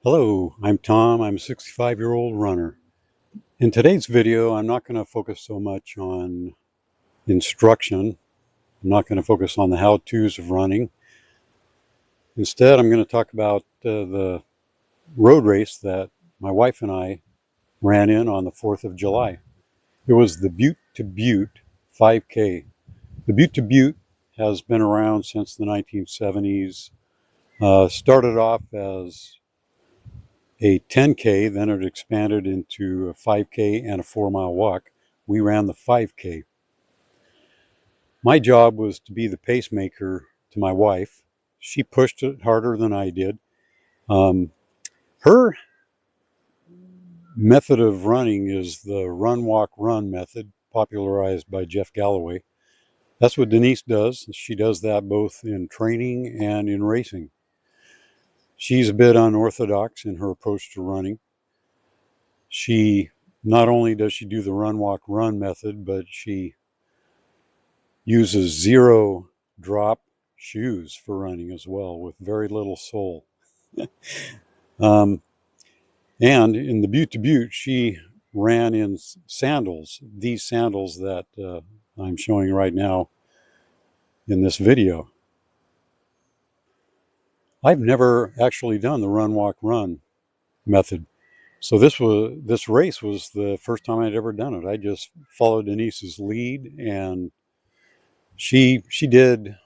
Hello, I'm Tom. I'm a 65-year-old runner. In today's video, I'm not going to focus so much on instruction. I'm not going to focus on the how-tos of running. Instead, I'm going to talk about the road race that my wife and I ran in on the 4th of July. It was the Butte to Butte 5K. The Butte to Butte has been around since the 1970s. Started off as a 10K, then it expanded into a 5K and a 4-mile walk. We ran the 5K. My job was to be the pacemaker to my wife. She pushed it harder than I did. Her method of running is the run, walk, run method, popularized by Jeff Galloway. That's what Denise does. She does that both in training and in racing. She's a bit unorthodox in her approach to running. She not only does she do the run, walk, run method, but she uses zero drop shoes for running as well, with very little sole. And in the Butte to Butte, she ran in sandals, these sandals that I'm showing right now in this video. I've never actually done the run, walk, run method. So this race was the first time I'd ever done it. I just followed Denise's lead, and she did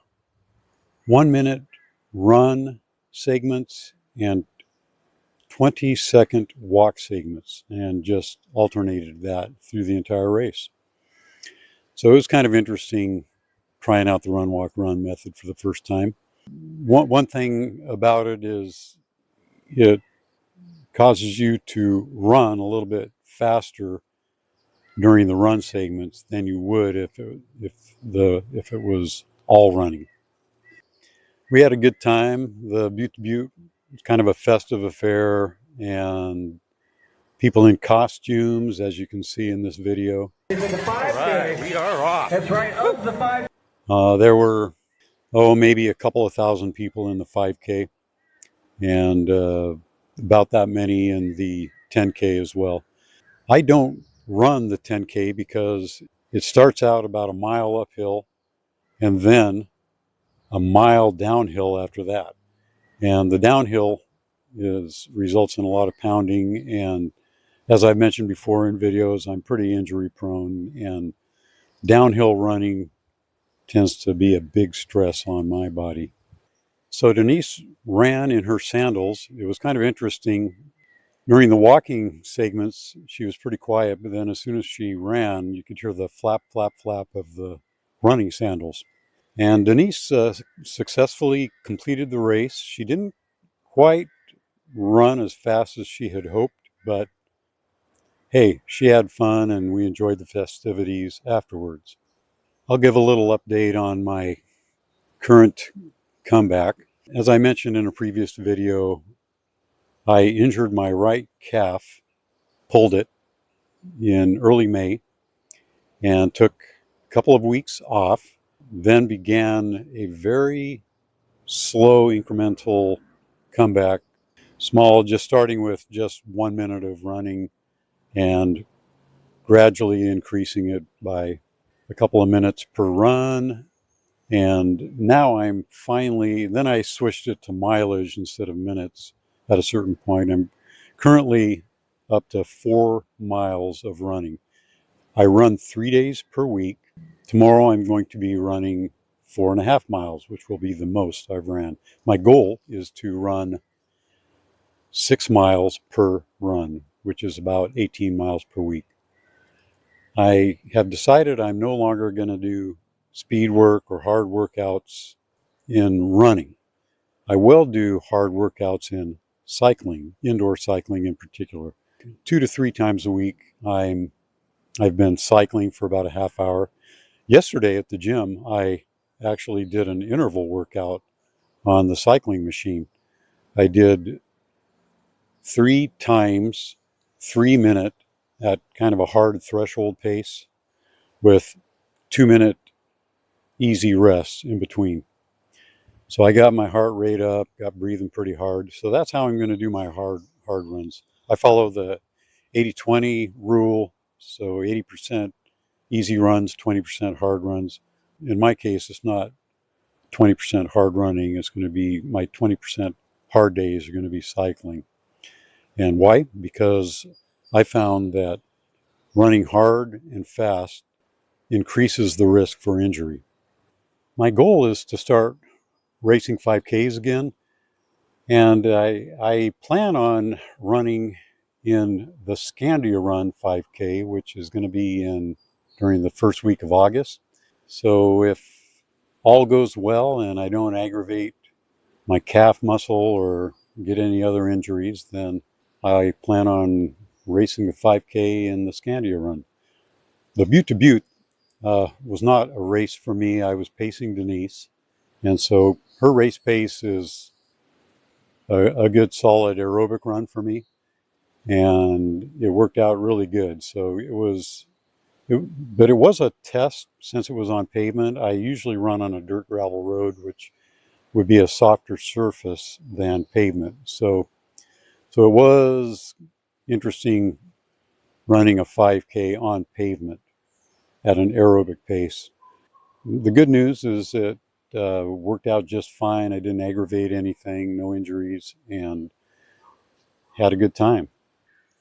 1-minute run segments and 20-second walk segments, and just alternated that through the entire race. So it was kind of interesting trying out the run, walk, run method for the first time. One thing about it is it causes you to run a little bit faster during the run segments than you would if it was all running. We had a good time. The Butte to Butte was kind of a festive affair, and people in costumes, as you can see in this video. Right, we are off. That's right, of the 5. There were, maybe a couple of thousand people in the 5K, and about that many in the 10K as well. I don't run the 10K because it starts out about a mile uphill and then a mile downhill after that. And the downhill results in a lot of pounding, and as I've mentioned before in videos, I'm pretty injury prone, and downhill running tends to be a big stress on my body. So Denise ran in her sandals. It was kind of interesting. During the walking segments, she was pretty quiet, but then as soon as she ran, you could hear the flap, flap, flap of the running sandals. And Denise successfully completed the race. She didn't quite run as fast as she had hoped, but hey, she had fun and we enjoyed the festivities afterwards. I'll give a little update on my current comeback. As I mentioned in a previous video, I injured my right calf, pulled it in early May, and took a couple of weeks off, then began a very slow incremental comeback, small, just starting with just 1 minute of running and gradually increasing it by a couple of minutes per run. And now then I switched it to mileage instead of minutes at a certain point. I'm currently up to 4 miles of running. I run 3 days per week. Tomorrow I'm going to be running 4.5 miles, which will be the most I've ran. My goal is to run 6 miles per run, which is about 18 miles per week. I have decided I'm no longer going to do speed work or hard workouts in running. I will do hard workouts in cycling, indoor cycling in particular. 2 to 3 times a week, I've been cycling for about a half hour. Yesterday at the gym, I actually did an interval workout on the cycling machine. I did 3 times 3-minute at kind of a hard threshold pace with 2-minute easy rests in between. So I got my heart rate up, got breathing pretty hard. So that's how I'm going to do my hard runs. I follow the 80-20 rule. So 80% easy runs, 20% hard runs. In my case, it's not 20% hard running. It's going to be my 20% hard days are going to be cycling. And why? Because I found that running hard and fast increases the risk for injury. My goal is to start racing 5Ks again. And I plan on running in the Scandia Run 5K, which is going to be during the first week of August. So if all goes well and I don't aggravate my calf muscle or get any other injuries, then I plan on racing the 5K in the Scandia Run. The Butte to Butte was not a race for me. I was pacing Denise, and so her race pace is a good solid aerobic run for me, and it worked out really good. So but it was a test since it was on pavement. I usually run on a dirt gravel road, which would be a softer surface than pavement. So it was interesting running a 5K on pavement at an aerobic pace. The good news is it worked out just fine. I didn't aggravate anything, no injuries, and had a good time.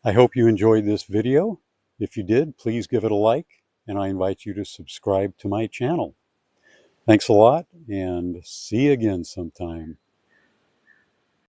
I hope you enjoyed this video. If you did, please give it a like, and I invite you to subscribe to my channel. Thanks a lot, and see you again sometime.